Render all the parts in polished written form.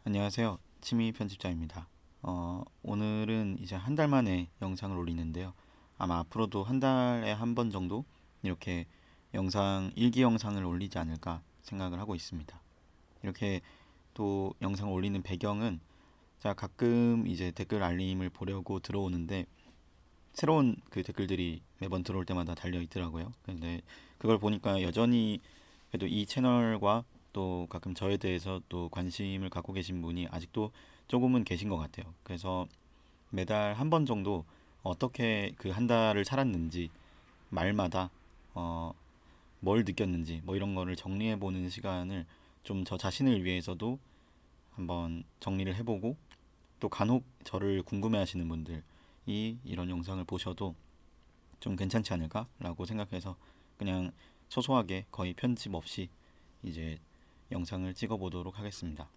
안녕하세요. 취미 편집자입니다. 오늘은 이제 한 달 만에 영상을 올리는데요. 아마 앞으로도 한 달에 한 번 정도 이렇게 일기 영상을 올리지 않을까 생각을 하고 있습니다. 이렇게 또 영상을 올리는 배경은 제가 가끔 이제 댓글 알림을 보려고 들어오는데 새로운 그 댓글들이 매번 들어올 때마다 달려 있더라고요. 근데 그걸 보니까 여전히 그래도 이 채널과 또 가끔 저에 대해서 또 관심을 갖고 계신 분이 아직도 조금은 계신 것 같아요. 그래서 매달 한 번 정도 어떻게 그 한 달을 살았는지 말마다 어, 뭘 느꼈는지 뭐 이런 거를 정리해 보는 시간을 좀 저 자신을 위해서도 한번 정리를 해보고 또 간혹 저를 궁금해 하시는 분들이 이런 영상을 보셔도 좀 괜찮지 않을까라고 생각해서 그냥 소소하게 거의 편집 없이 이제 영상을 찍어 보도록 하겠습니다.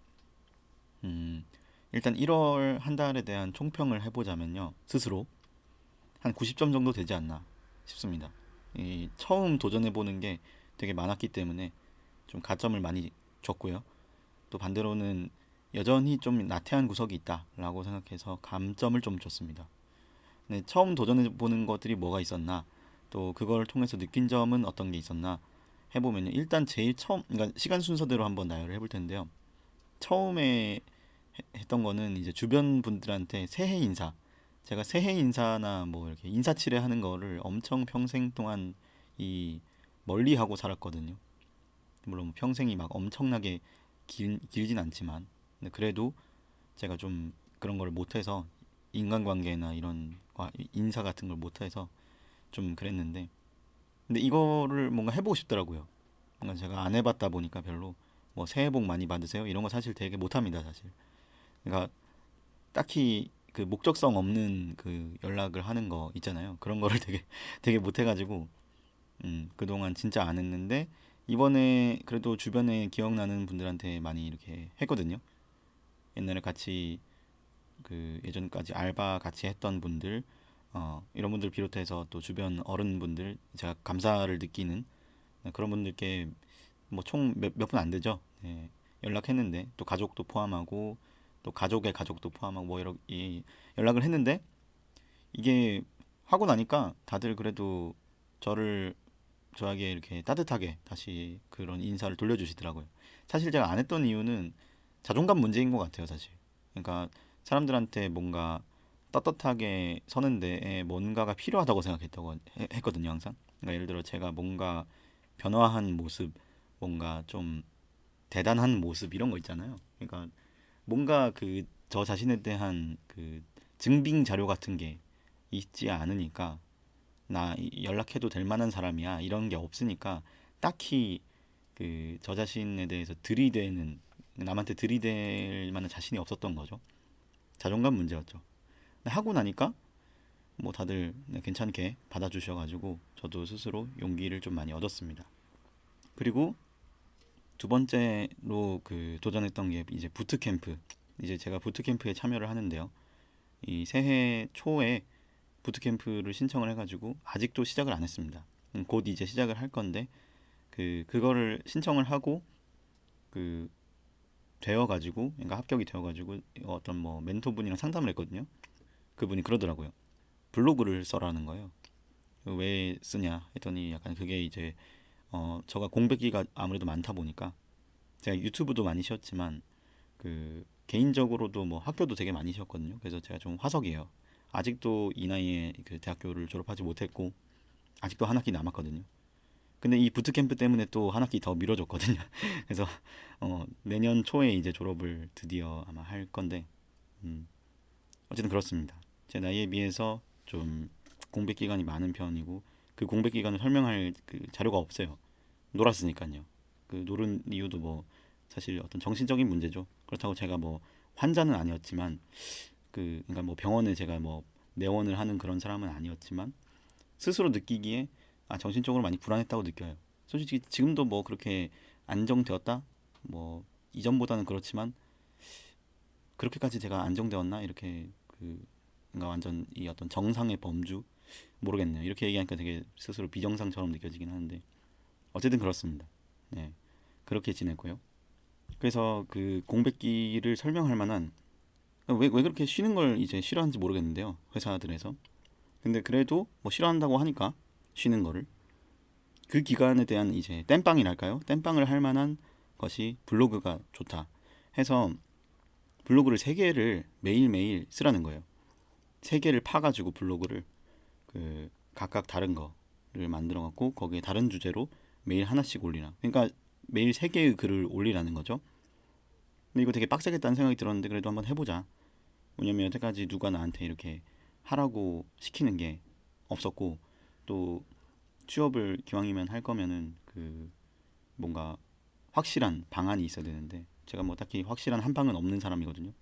음, 일단 1월 한 달에 대한 총평을 해보자면요. 스스로 한 90점 정도 되지 않나 싶습니다. 이 처음 도전해보는 게 되게 많았기 때문에 좀 가점을 많이 줬고요. 또 반대로는 여전히 좀 나태한 구석이 있다라고 생각해서 감점을 좀 줬습니다. 네, 처음 도전해보는 것들이 뭐가 있었나, 또 그걸 통해서 느낀 점은 어떤 게 있었나 해보면요. 일단 제일 처음, 그러니까 시간 순서대로 한번 나열을 해볼 텐데요. 처음에 했던 거는 이제 주변 분들한테 새해 인사. 제가 새해 인사나 뭐 이렇게 인사치레 하는 거를 엄청 평생 동안 이 멀리 하고 살았거든요. 물론 뭐 평생이 막 엄청나게 길진 않지만, 근데 그래도 제가 좀 그런 걸 못해서 인간관계나 이런 인사 같은 걸 못해서 좀 그랬는데, 근데 이거를 뭔가 해보고 싶더라고요. 뭔가 제가 안 해봤다 보니까 별로 뭐 새해 복 많이 받으세요 이런 거 사실 되게 못합니다 사실. 그러니까 딱히 그 목적성 없는 그 연락을 하는 거 있잖아요. 그런 거를 되게 못해가지고 그동안 진짜 안 했는데 이번에 그래도 주변에 기억나는 분들한테 많이 이렇게 했거든요. 옛날에 같이 그 예전까지 알바 같이 했던 분들 이런 분들 비롯해서 또 주변 어른분들 제가 감사를 느끼는 그런 분들께 뭐 총 몇 분 안 되죠. 예, 연락했는데 또 가족도 포함하고 또 가족의 가족도 포함하고 뭐 이렇게 연락을 했는데 이게 하고 나니까 다들 그래도 저를 저에게 이렇게 따뜻하게 다시 그런 인사를 돌려주시더라고요. 사실 제가 안 했던 이유는 자존감 문제인 것 같아요, 사실. 그러니까 사람들한테 뭔가 떳떳하게 서는데 뭔가가 필요하다고 생각했다고 했거든요, 항상. 그러니까 예를 들어 제가 뭔가 변화한 모습, 뭔가 좀 대단한 모습 이런 거 있잖아요. 그러니까 뭔가 그 저 자신에 대한 그 증빙 자료 같은 게 있지 않으니까 연락해도 될 만한 사람이야 이런 게 없으니까 딱히 그 저 자신에 대해서 들이대는 남한테 들이댈 만한 자신이 없었던 거죠. 자존감 문제였죠. 근데 하고 나니까 뭐 다들 괜찮게 받아주셔가지고 저도 스스로 용기를 좀 많이 얻었습니다. 그리고 두 번째로 그 도전했던 게 이제 부트캠프. 이제 제가 부트캠프에 참여를 하는데요. 이 새해 초에 부트캠프를 신청을 해가지고 아직도 시작을 안 했습니다. 곧 이제 시작을 할 건데 그거를 신청을 하고 그 되어가지고 그러니까 합격이 되어가지고 어떤 뭐 멘토분이랑 상담을 했거든요. 그분이 그러더라고요. 블로그를 써라는 거예요. 왜 쓰냐 했더니 약간 그게 이제 저가 공백기가 아무래도 많다 보니까 제가 유튜브도 많이 쉬었지만 그 개인적으로도 뭐 학교도 되게 많이 쉬었거든요. 그래서 제가 좀 화석이에요. 아직도 이 나이에 그 대학교를 졸업하지 못했고 아직도 한 학기 남았거든요. 근데 이 부트캠프 때문에 또 한 학기 더 미뤄졌거든요. 그래서 내년 초에 이제 졸업을 드디어 아마 할 건데 어쨌든 그렇습니다. 제 나이에 비해서 좀 공백 기간이 많은 편이고 그 공백 기간을 설명할 그 자료가 없어요. 놀았으니까요. 그 놀은 이유도 뭐 사실 어떤 정신적인 문제죠. 그렇다고 제가 뭐 환자는 아니었지만 그러니까 뭐 병원에 제가 뭐 내원을 하는 그런 사람은 아니었지만 스스로 느끼기에 정신적으로 많이 불안했다고 느껴요. 솔직히 지금도 뭐 그렇게 안정되었다 뭐 이전보다는 그렇지만 그렇게까지 제가 안정되었나 이렇게 그러니까 완전 이 어떤 정상의 범주 모르겠네요. 이렇게 얘기하니까 되게 스스로 비정상처럼 느껴지긴 하는데 어쨌든 그렇습니다. 네, 그렇게 지냈고요. 그래서 그 공백기를 설명할 만한 왜 그렇게 쉬는 걸 이제 싫어하는지 모르겠는데요. 회사들에서. 근데 그래도 뭐 싫어한다고 하니까 쉬는 거를 그 기간에 대한 이제 땜빵이랄까요? 땜빵을 할 만한 것이 블로그가 좋다 해서 블로그를 세 개를 매일매일 쓰라는 거예요. 세 개를 파가지고 블로그를 그 각각 다른 거를 만들어 갖고 거기에 다른 주제로 매일 하나씩 올리라. 그러니까 매일 세 개의 글을 올리라는 거죠. 근데 이거 되게 빡세겠다는 생각이 들었는데 그래도 한번 해보자. 왜냐면 여태까지 누가 나한테 이렇게 하라고 시키는 게 없었고 또 취업을 기왕이면 할 거면은 그 뭔가 확실한 방안이 있어야 되는데 제가 뭐 딱히 확실한 한 방은 없는 사람이거든요.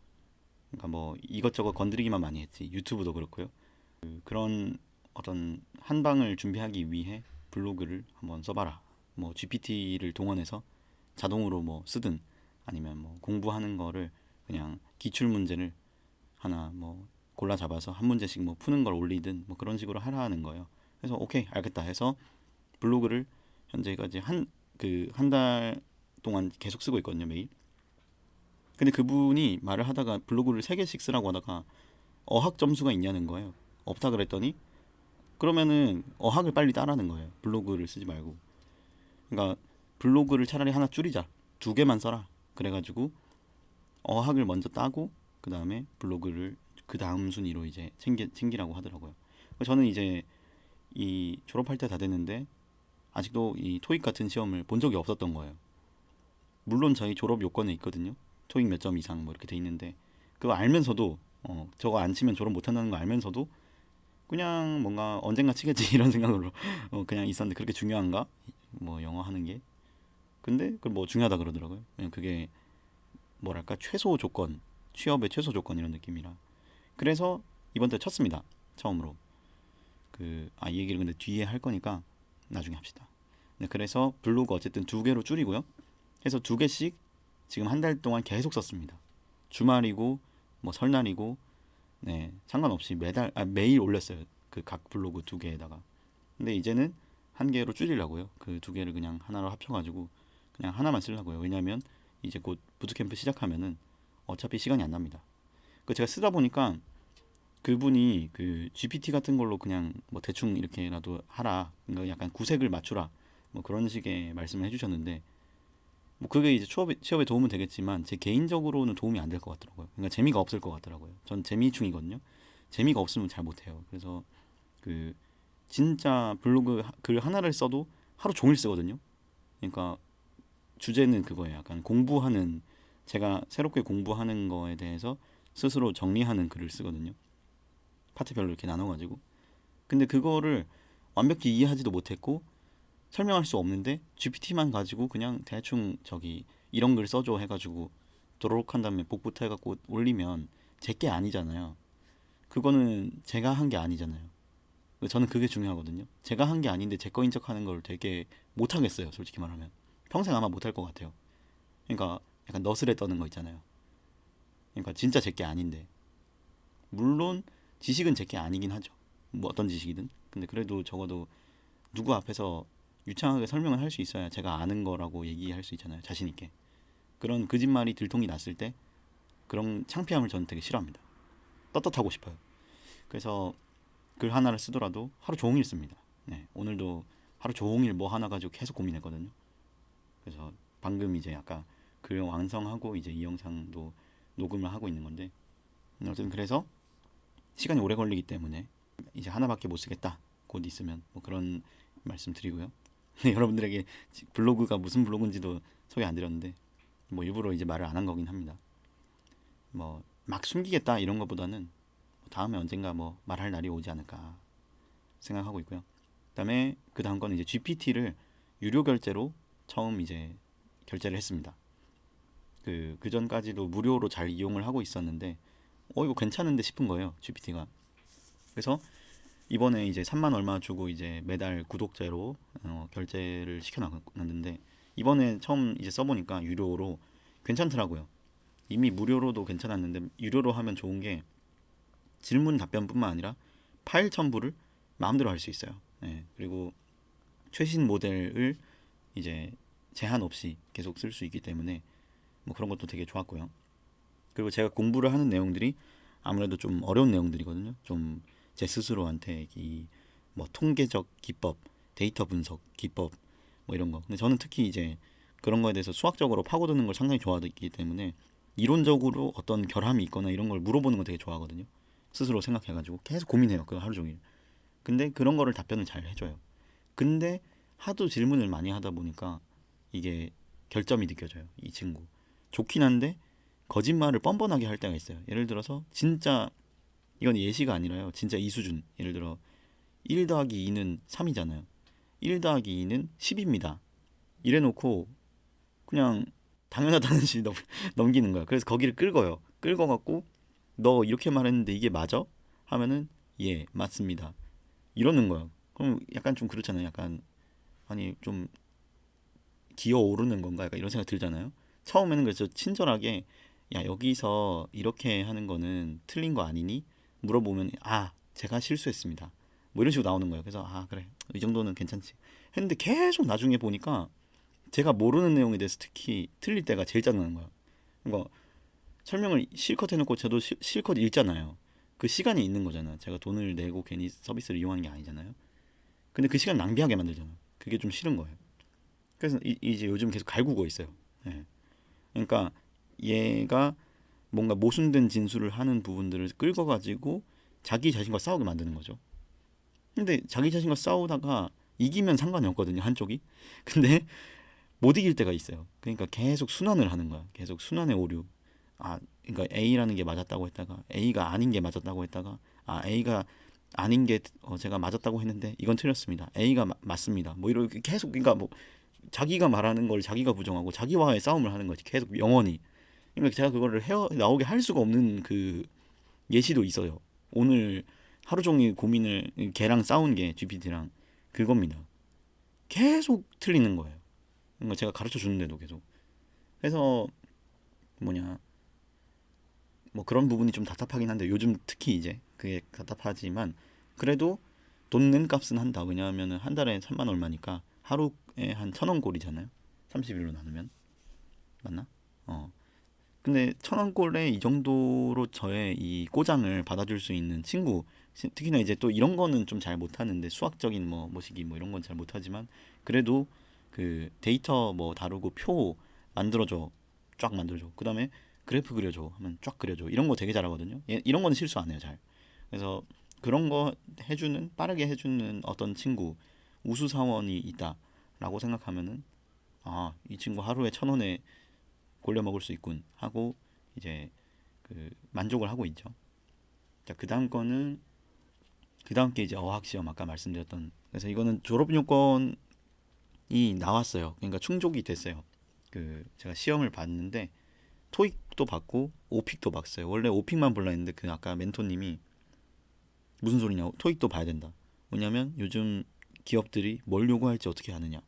그러니까 뭐 이것저것 건드리기만 많이 했지 유튜브도 그렇고요. 그런 어떤 한 방을 준비하기 위해 블로그를 한번 써봐라. 뭐 GPT를 동원해서 자동으로 뭐 쓰든 아니면 뭐 공부하는 거를 그냥 기출 문제를 하나 뭐 골라 잡아서 한 문제씩 뭐 푸는 걸 올리든 뭐 그런 식으로 하라는 거예요. 그래서 오케이 알겠다 해서 블로그를 현재까지 한 달 동안 계속 쓰고 있거든요 매일. 근데 그분이 말을 하다가 블로그를 3개씩 쓰라고 하다가 어학 점수가 있냐는 거예요. 없다 그랬더니 그러면은 어학을 빨리 따라는 거예요. 블로그를 쓰지 말고. 그러니까 블로그를 차라리 하나 줄이자. 2개만 써라. 그래가지고 어학을 먼저 따고 그 다음에 블로그를 그 다음 순위로 이제 챙기라고 하더라고요. 저는 이제 이 졸업할 때 다 됐는데 아직도 이 토익 같은 시험을 본 적이 없었던 거예요. 물론 저희 졸업 요건에 있거든요. 토익 몇 점 이상 뭐 이렇게 돼 있는데 그거 알면서도 저거 안 치면 졸업 못 한다는 거 알면서도 그냥 뭔가 언젠가 치겠지 이런 생각으로 그냥 있었는데 그렇게 중요한가? 뭐 영어 하는 게. 근데 그걸 뭐 중요하다 그러더라고요. 그냥 그게 뭐랄까 최소 조건, 취업의 최소 조건 이런 느낌이라. 그래서 이번 달 쳤습니다. 처음으로. 이 얘기를 근데 뒤에 할 거니까 나중에 합시다. 네, 그래서 블로그 어쨌든 2개로 줄이고요. 해서 2개씩 지금 한 달 동안 계속 썼습니다. 주말이고 뭐 설날이고 네 상관없이 매일 올렸어요. 그 각 블로그 2개에다가. 근데 이제는 1개로 줄이려고요. 그 2개를 그냥 하나로 합쳐가지고 그냥 하나만 쓰려고요. 왜냐면 이제 곧 부트캠프 시작하면은 어차피 시간이 안 납니다. 제가 쓰다 보니까 그분이 그 GPT 같은 걸로 그냥 뭐 대충 이렇게라도 하라. 그러니까 약간 구색을 맞추라. 뭐 그런 식의 말씀을 해주셨는데 뭐 그게 이제 취업에 도움은 되겠지만 제 개인적으로는 도움이 안 될 것 같더라고요. 그러니까 재미가 없을 것 같더라고요. 전 재미충이거든요. 재미가 없으면 잘 못해요. 그래서 그 진짜 블로그 글 하나를 써도 하루 종일 쓰거든요. 그러니까 주제는 그거예요. 약간 공부하는 제가 새롭게 공부하는 거에 대해서 스스로 정리하는 글을 쓰거든요. 파트별로 이렇게 나눠가지고. 근데 그거를 완벽히 이해하지도 못했고 설명할 수 없는데 GPT만 가지고 그냥 대충 저기 이런 글 써줘 해가지고 도로록 한 다음에 복부터 해갖고 올리면 제게 아니잖아요. 그거는 제가 한 게 아니잖아요. 저는 그게 중요하거든요. 제가 한 게 아닌데 제 거인 척하는 걸 되게 못하겠어요. 솔직히 말하면 평생 아마 못할 것 같아요. 그러니까 약간 너스레 떠는 거 있잖아요. 그러니까 진짜 제게 아닌데 물론 지식은 제게 아니긴 하죠. 뭐 어떤 지식이든. 근데 그래도 적어도 누구 앞에서 유창하게 설명을 할 수 있어야 제가 아는 거라고 얘기할 수 있잖아요. 자신 있게. 그런 거짓말이 들통이 났을 때 그런 창피함을 저는 되게 싫어합니다. 떳떳하고 싶어요. 그래서 글 하나를 쓰더라도 하루 종일 씁니다. 네, 오늘도 하루 종일 뭐 하나 가지고 계속 고민했거든요. 그래서 방금 이제 아까 글 완성하고 이제 이 영상도 녹음을 하고 있는 건데 어쨌든 그래서 시간이 오래 걸리기 때문에 이제 하나밖에 못 쓰겠다. 곧 있으면 뭐 그런 말씀 드리고요. 여러분들에게 블로그가 무슨 블로그인지도 소개 안 드렸는데 뭐 일부러 이제 말을 안 한 거긴 합니다. 뭐 막 숨기겠다 이런 것보다는 다음에 언젠가 뭐 말할 날이 오지 않을까 생각하고 있고요. 그다음에 그 다음 거는 이제 GPT를 유료 결제로 처음 이제 결제를 했습니다. 그 전까지도 무료로 잘 이용을 하고 있었는데 이거 괜찮은데 싶은 거예요. GPT가. 그래서 이번에 이제 3만 얼마 주고 이제 매달 구독제로 결제를 시켜놨는데 이번에 처음 이제 써보니까 유료로 괜찮더라고요. 이미 무료로도 괜찮았는데 유료로 하면 좋은 게 질문 답변뿐만 아니라 파일 첨부를 마음대로 할 수 있어요. 네, 그리고 최신 모델을 이제 제한 없이 계속 쓸 수 있기 때문에 뭐 그런 것도 되게 좋았고요. 그리고 제가 공부를 하는 내용들이 아무래도 좀 어려운 내용들이거든요. 좀 제 스스로한테 이 뭐 통계적 기법, 데이터 분석 기법 뭐 이런 거. 근데 저는 특히 이제 그런 거에 대해서 수학적으로 파고드는 걸 상당히 좋아하기 때문에 이론적으로 어떤 결함이 있거나 이런 걸 물어보는 거 되게 좋아하거든요. 스스로 생각해가지고 계속 고민해요. 그 하루 종일. 근데 그런 거를 답변을 잘 해줘요. 근데 하도 질문을 많이 하다 보니까 이게 결점이 느껴져요. 이 친구. 좋긴 한데 거짓말을 뻔뻔하게 할 때가 있어요. 예를 들어서 진짜 이건 예시가 아니라요. 진짜 이 수준. 예를 들어 1 더하기 2는 3이잖아요. 1 더하기 2는 10입니다. 이래놓고 그냥 당연하다는 듯이 넘기는 거야. 그래서 거기를 끌어요. 끌어갖고 너 이렇게 말했는데 이게 맞아? 하면은 예 맞습니다. 이러는 거야. 그럼 약간 좀 그렇잖아요. 약간 아니 좀 기어오르는 건가? 약간 이런 생각 들잖아요. 처음에는 그래서 친절하게 야 여기서 이렇게 하는 거는 틀린 거 아니니? 물어보면 아 제가 실수했습니다. 뭐 이런 식으로 나오는 거예요. 그래서 아 그래 이 정도는 괜찮지. 했는데 계속 나중에 보니까 제가 모르는 내용에 대해서 특히 틀릴 때가 제일 짜증나는 거야. 그러니까 설명을 실컷 해놓고 저도 실컷 읽잖아요. 그 시간이 있는 거잖아. 제가 돈을 내고 괜히 서비스를 이용하는 게 아니잖아요. 근데 그 시간 낭비하게 만들잖아. 그게 좀 싫은 거예요. 그래서 이제 요즘 계속 갈구고 있어요. 예. 그러니까 얘가 뭔가 모순된 진술을 하는 부분들을 끌고 가지고 자기 자신과 싸우게 만드는 거죠. 근데 자기 자신과 싸우다가 이기면 상관이 없거든요, 한쪽이. 근데 못 이길 때가 있어요. 그러니까 계속 순환을 하는 거야. 계속 순환의 오류. 아, 그러니까 A라는 게 맞았다고 했다가 A가 아닌 게 맞았다고 했다가 아, A가 아닌 게 제가 맞았다고 했는데 이건 틀렸습니다. A가 맞습니다. 뭐 이렇게 계속 그러니까 뭐 자기가 말하는 걸 자기가 부정하고 자기와의 싸움을 하는 거지. 계속 영원히. 그러니까 제가 그거를 헤어 나오게 할 수가 없는 그 예시도 있어요. 오늘 하루 종일 고민을 걔랑 싸운 게 GPT랑 그겁니다. 계속 틀리는 거예요. 그러니까 제가 가르쳐 주는데도 계속. 그래서 뭐냐 뭐 그런 부분이 좀 답답하긴 한데 요즘 특히 이제 그게 답답하지만 그래도 돈 낸 값은 한다. 왜냐하면은 한 달에 3만 얼마니까 하루에 한 1,000원 꼴이잖아요. 30일로 나누면 맞나? 어. 근데 1,000원 꼴에 이 정도로 저의 이 꼬장을 받아줄 수 있는 친구 특히나 이제 또 이런 거는 좀 잘 못하는데 수학적인 뭐 모시기 뭐 이런 건 잘 못하지만 그래도 그 데이터 뭐 다루고 표 만들어줘 쫙 만들어줘 그 다음에 그래프 그려줘 하면 쫙 그려줘 이런 거 되게 잘하거든요. 이런 거는 실수 안 해요 잘. 그래서 그런 거 해주는 빠르게 해주는 어떤 친구 우수 사원이 있다라고 생각하면은 아 이 친구 하루에 1,000원에 골려 먹을 수 있군 하고 이제 그 만족을 하고 있죠. 자, 그 다음 게 이제 어학 시험 아까 말씀드렸던 그래서 이거는 졸업 요건이 나왔어요. 그러니까 충족이 됐어요. 그 제가 시험을 봤는데 토익도 받고 오픽도 봤어요. 원래 오픽만 볼라 했는데 그 아까 멘토님이 무슨 소리냐 토익도 봐야 된다. 왜냐면 요즘 기업들이 뭘 요구할지 어떻게 아느냐.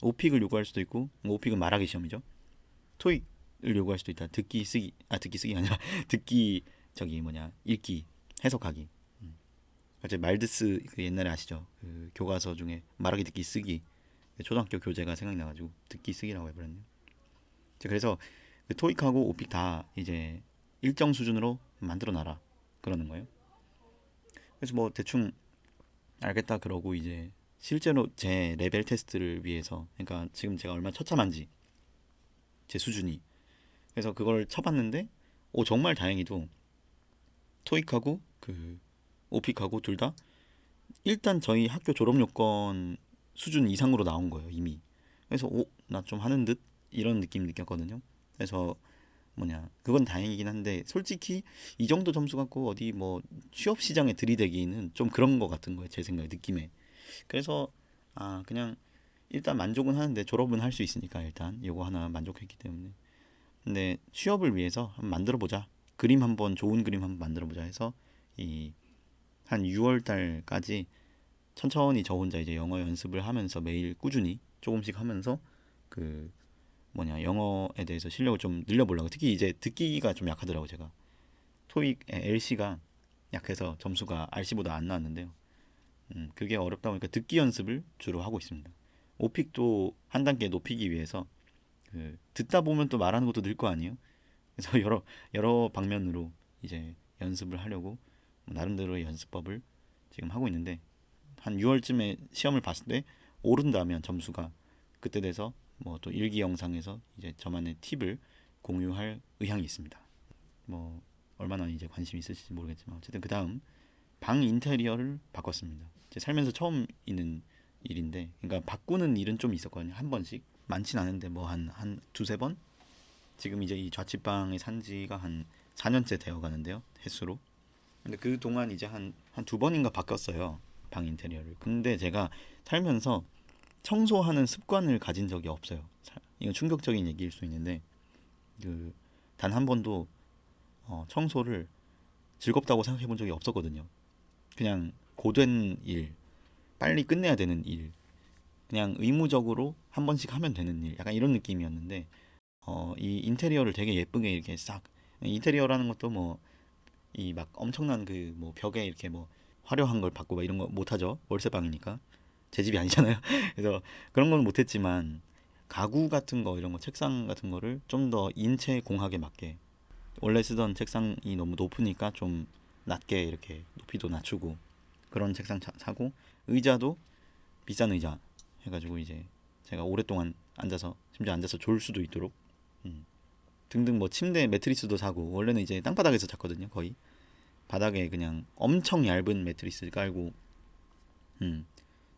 오픽을 요구할 수도 있고 오픽은 말하기 시험이죠. 토익을 요구할 수도 있다. 듣기 쓰기 아니라 듣기 저기 뭐냐 읽기 해석하기. 이제 말드스 그 옛날에 아시죠? 그 교과서 중에 말하기 듣기 쓰기 초등학교 교재가 생각이 나가지고 듣기 쓰기라고 해버렸네요. 그래서 그 토익하고 오픽 다 이제 일정 수준으로 만들어 놔라 그러는 거예요. 그래서 뭐 대충 알겠다 그러고 이제 실제로 제 레벨 테스트를 위해서 그러니까 지금 제가 얼마나 처참한지 제 수준이 그래서 그걸 쳐봤는데 오 정말 다행히도 토익하고 그 오픽하고 둘 다 일단 저희 학교 졸업 요건 수준 이상으로 나온 거예요 이미. 그래서 오 나 좀 하는 듯 이런 느낌 느꼈거든요. 그래서 뭐냐 그건 다행이긴 한데 솔직히 이 정도 점수 갖고 어디 뭐 취업 시장에 들이대기는 좀 그런 거 같은 거예요 제 생각에 느낌에. 그래서 아 그냥 일단 만족은 하는데 졸업은 할 수 있으니까 일단 요거 하나 만족했기 때문에 근데 취업을 위해서 한번 만들어 보자 그림 한번 좋은 그림 한번 만들어 보자 해서 이 한 6월 달까지 천천히 저 혼자 이제 영어 연습을 하면서 매일 꾸준히 조금씩 하면서 그 뭐냐 영어에 대해서 실력을 좀 늘려보려고 특히 이제 듣기가 좀 약하더라고 제가 토익 LC가 약해서 점수가 RC보다 안 나왔는데요. 그게 어렵다 보니까 듣기 연습을 주로 하고 있습니다. 오픽도 한 단계 높이기 위해서 그 듣다 보면 또 말하는 것도 늘 거 아니에요. 그래서 여러 방면으로 이제 연습을 하려고 나름대로의 연습법을 지금 하고 있는데, 한 6월쯤에 시험을 봤을 때 오른다면 점수가, 그때 돼서 뭐 또 일기 영상에서 이제 저만의 팁을 공유할 의향이 있습니다. 뭐 얼마나 이제 관심 있으실지 모르겠지만 어쨌든 그 다음 방 인테리어를 바꿨습니다. 제 살면서 처음 있는 일인데, 그러니까 바꾸는 일은 좀 있었거든요. 한 번씩 많진 않은데 뭐 한 두세 번. 지금 이제 이 자취방에 산 지가 한 4년째 되어 가는데요, 횟수로. 근데 그 동안 이제 한 두 번인가 바꿨어요, 방 인테리어를. 근데 제가 살면서 청소하는 습관을 가진 적이 없어요. 이건 충격적인 얘기일 수 있는데, 그 단 한 번도 청소를 즐겁다고 생각해 본 적이 없었거든요. 그냥 고된 일, 빨리 끝내야 되는 일, 그냥 의무적으로 한 번씩 하면 되는 일, 약간 이런 느낌이었는데, 이 인테리어를 되게 예쁘게 이렇게 싹, 인테리어라는 것도 뭐 이 막 엄청난 그 뭐 벽에 이렇게 뭐 화려한 걸 받고 막 이런 거 못하죠. 월세방이니까 제 집이 아니잖아요. 그래서 그런 건 못했지만, 가구 같은 거, 이런 거, 책상 같은 거를 좀 더 인체 공학에 맞게, 원래 쓰던 책상이 너무 높으니까 좀 낮게 이렇게 높이도 낮추고 그런 책상 사고, 의자도 비싼 의자 해가지고 이제 제가 오랫동안 앉아서, 심지어 앉아서 졸 수도 있도록, 등등, 뭐 침대 매트리스도 사고, 원래는 이제 땅바닥에서 잤거든요. 거의 바닥에 그냥 엄청 얇은 매트리스 깔고, 음,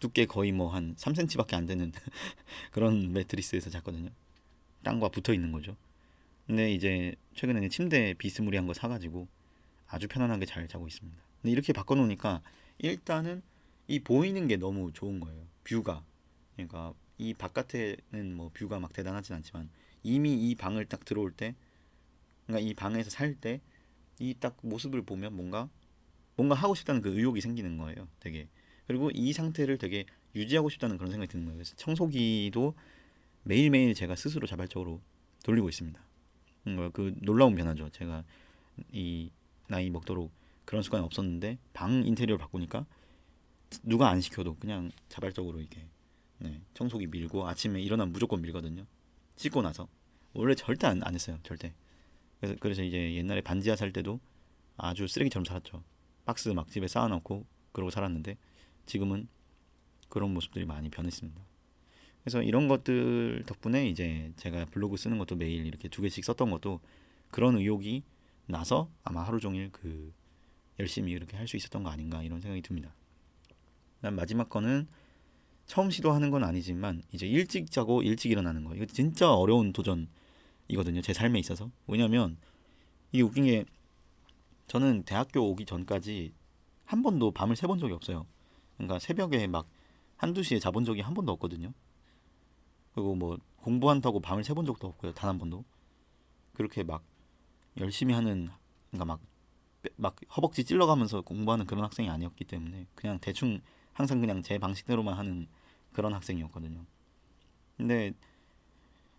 두께 거의 뭐 한 3cm밖에 안 되는 그런 매트리스에서 잤거든요. 땅과 붙어 있는 거죠. 근데 이제 최근에는 침대 비스무리한 거 사가지고 아주 편안하게 잘 자고 있습니다. 근데 이렇게 바꿔놓으니까 일단은 이 보이는 게 너무 좋은 거예요. 뷰가. 그러니까 이 바깥에는 뭐 뷰가 막 대단하진 않지만, 이미 이 방을 딱 들어올 때, 그러니까 이 방에서 살 때 이 딱 모습을 보면 뭔가 하고 싶다는 그 의욕이 생기는 거예요. 되게. 그리고 이 상태를 되게 유지하고 싶다는 그런 생각이 드는 거예요. 그래서 청소기도 매일매일 제가 스스로 자발적으로 돌리고 있습니다. 그 놀라운 변화죠. 제가 이 나이 먹도록 그런 습관이 없었는데, 방 인테리어를 바꾸니까 누가 안 시켜도 그냥 자발적으로 이게, 네, 청소기 밀고 아침에 일어나면 무조건 밀거든요. 씻고 나서. 원래 절대 안 했어요. 절대. 그래서 이제 옛날에 반지하 살 때도 아주 쓰레기처럼 살았죠. 박스 막 집에 쌓아놓고 그러고 살았는데, 지금은 그런 모습들이 많이 변했습니다. 그래서 이런 것들 덕분에 이제 제가 블로그 쓰는 것도 매일 이렇게 두 개씩 썼던 것도 그런 의욕이 나서 아마 하루 종일 그 열심히 이렇게 할 수 있었던 거 아닌가, 이런 생각이 듭니다. 그다음 마지막 거는 처음 시도하는 건 아니지만 이제 일찍 자고 일찍 일어나는 거. 이거 진짜 어려운 도전이거든요, 제 삶에 있어서. 왜냐면 이게 웃긴 게, 저는 대학교 오기 전까지 한 번도 밤을 새본 적이 없어요. 그러니까 새벽에 막 한두 시에 자본 적이 한 번도 없거든요. 그리고 뭐 공부한다고 밤을 새본 적도 없고요, 단 한 번도. 그렇게 막 열심히 하는, 그러니까 막 허벅지 찔러가면서 공부하는 그런 학생이 아니었기 때문에 그냥 대충 항상 그냥 제 방식대로만 하는 그런 학생이었거든요. 근데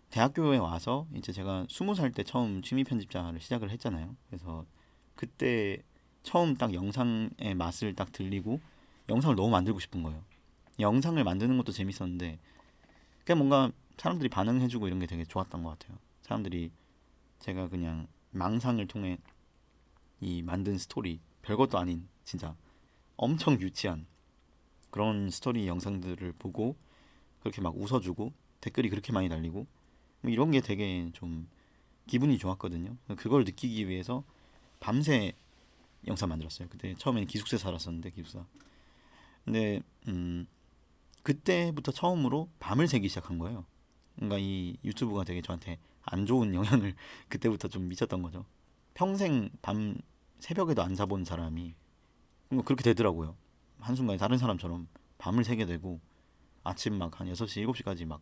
대학교에 와서 이제 제가 20살 때 처음 취미 편집자를 시작을 했잖아요. 그래서 그때 처음 딱 영상의 맛을 딱 들리고 영상을 너무 만들고 싶은 거예요. 영상을 만드는 것도 재밌었는데, 그냥 뭔가 사람들이 반응해주고 이런 게 되게 좋았던 것 같아요. 사람들이 제가 그냥 망상을 통해 이 만든 스토리, 별것도 아닌 진짜 엄청 유치한 그런 스토리 영상들을 보고 그렇게 막 웃어주고 댓글이 그렇게 많이 달리고, 뭐 이런 게 되게 좀 기분이 좋았거든요. 그걸 느끼기 위해서 밤새 영상 만들었어요. 그때 처음에는 기숙사에 살았었는데, 기숙사. 근데 그때부터 처음으로 밤을 새기 시작한 거예요. 그러니까 이 유튜브가 되게 저한테 안 좋은 영향을 그때부터 좀 미쳤던 거죠. 평생 밤 새벽에도 안 자본 사람이 그렇게 되더라고요. 한순간에 다른 사람처럼 밤을 새게 되고, 아침 막 한 6시, 7시까지 막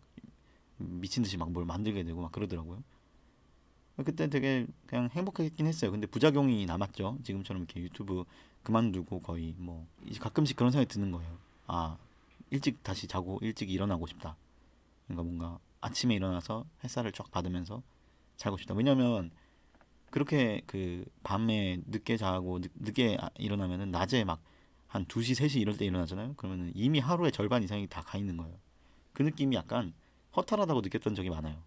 미친 듯이 막 뭘 만들게 되고 막 그러더라고요. 그때 되게 그냥 행복했긴 했어요. 근데 부작용이 남았죠. 지금처럼 이렇게 유튜브 그만두고 거의 뭐 이제 가끔씩 그런 생각이 드는 거예요. 아, 일찍 다시 자고 일찍 일어나고 싶다. 그러니까 뭔가 아침에 일어나서 햇살을 쫙 받으면서 자고 싶다. 왜냐면 그렇게 그 밤에 늦게 자고 늦게 일어나면은 낮에 막 한 2시, 3시 이럴 때 일어나잖아요. 그러면은 이미 하루의 절반 이상이 다 가 있는 거예요. 그 느낌이 약간 허탈하다고 느꼈던 적이 많아요.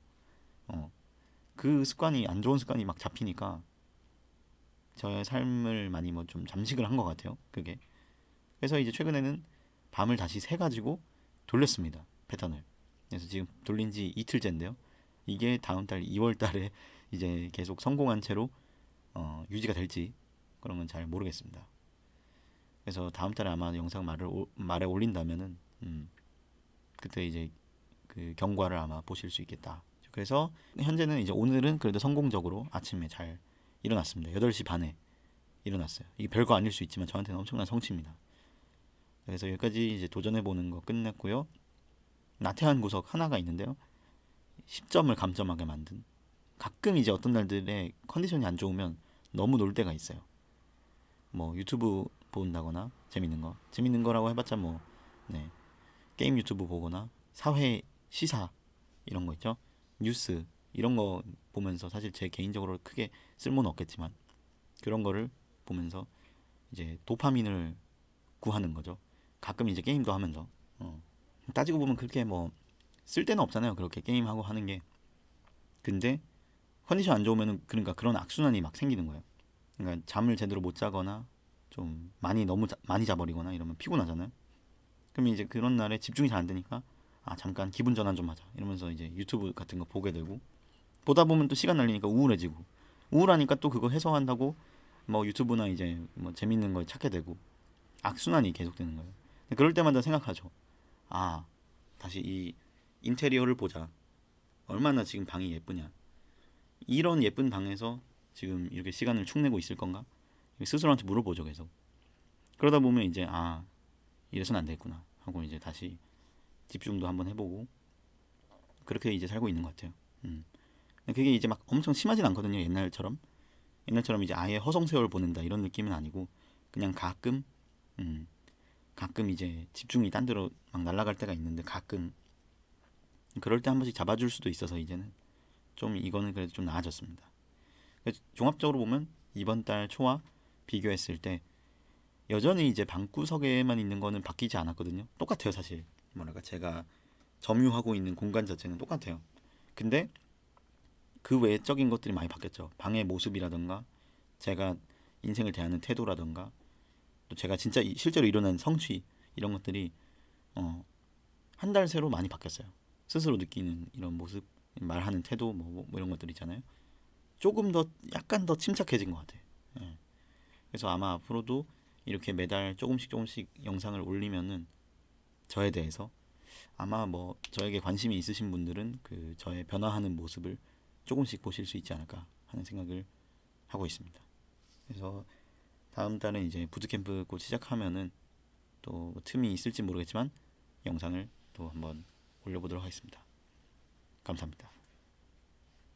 그 습관이 안 좋은 습관이 막 잡히니까 저의 삶을 많이 뭐 좀 잠식을 한 것 같아요. 그게. 그래서 이제 최근에는 밤을 다시 새 가지고 돌렸습니다. 패턴을. 그래서 지금 돌린 지 이틀째인데요. 이게 다음 달 2월 달에 이제 계속 성공한 채로 유지가 될지 그런 건 잘 모르겠습니다. 그래서 다음 달에 아마 영상 말에 올린다면은 그때 이제 그 경과를 아마 보실 수 있겠다. 그래서 현재는 이제 오늘은 그래도 성공적으로 아침에 잘 일어났습니다. 8시 반에 일어났어요. 이게 별거 아닐 수 있지만 저한테는 엄청난 성취입니다. 그래서 여기까지 이제 도전해보는 거 끝냈고요. 나태한 구석 하나가 있는데요. 10점을 감점하게 만든. 가끔 이제 어떤 날들에 컨디션이 안 좋으면 너무 놀 때가 있어요. 뭐 유튜브 본다거나 재밌는 거라고 해봤자 뭐 네, 게임 유튜브 보거나 사회 시사 이런 거 있죠. 뉴스 이런 거 보면서 사실 제 개인적으로 크게 쓸모는 없겠지만 그런 거를 보면서 이제 도파민을 구하는 거죠. 가끔 이제 게임도 하면서 따지고 보면 그렇게 뭐 쓸 데는 없잖아요. 그렇게 게임하고 하는 게. 근데 컨디션 안 좋으면은 그러니까 그런 악순환이 막 생기는 거예요. 그러니까 잠을 제대로 못 자거나 좀 많이 자버리거나 이러면 피곤하잖아요. 그러면 이제 그런 날에 집중이 잘 안 되니까 아 잠깐 기분 전환 좀 하자 이러면서 이제 유튜브 같은 거 보게 되고 보다 보면 또 시간 날리니까 우울해지고 우울하니까 또 그거 해소한다고 뭐 유튜브나 이제 뭐 재밌는 걸 찾게 되고 악순환이 계속되는 거예요. 그럴 때마다 생각하죠. 아 다시 이 인테리어를 보자. 얼마나 지금 방이 예쁘냐. 이런 예쁜 방에서 지금 이렇게 시간을 축내고 있을 건가? 스스로한테 물어보죠 계속. 그러다 보면 이제 이래선 안 되겠구나 하고 이제 다시 집중도 한번 해보고 그렇게 이제 살고 있는 것 같아요. 그게 이제 막 엄청 심하진 않거든요. 옛날처럼 이제 아예 허송세월 보낸다 이런 느낌은 아니고 그냥 가끔 이제 집중이 딴 데로 막 날아갈 때가 있는데 가끔 그럴 때 한 번씩 잡아줄 수도 있어서 이제는 좀 이거는 그래도 좀 나아졌습니다. 종합적으로 보면 이번 달 초와 비교했을 때 여전히 이제 방구석에만 있는 거는 바뀌지 않았거든요. 똑같아요, 사실. 뭐랄까 제가 점유하고 있는 공간 자체는 똑같아요. 근데 그 외적인 것들이 많이 바뀌었죠. 방의 모습이라던가 제가 인생을 대하는 태도라던가 또 제가 진짜 실제로 일어난 성취 이런 것들이 한 달 새로 많이 바뀌었어요. 스스로 느끼는 이런 모습, 말하는 태도 뭐 이런 것들 있잖아요. 조금 더 약간 더 침착해진 것 같아요. 예. 그래서 아마 앞으로도 이렇게 매달 조금씩 영상을 올리면은 저에 대해서 아마 뭐 저에게 관심이 있으신 분들은 그 저의 변화하는 모습을 조금씩 보실 수 있지 않을까 하는 생각을 하고 있습니다. 그래서 다음 달은 이제 부트캠프 곧 시작하면은 또 틈이 있을지 모르겠지만 영상을 또 한번 올려보도록 하겠습니다. 감사합니다.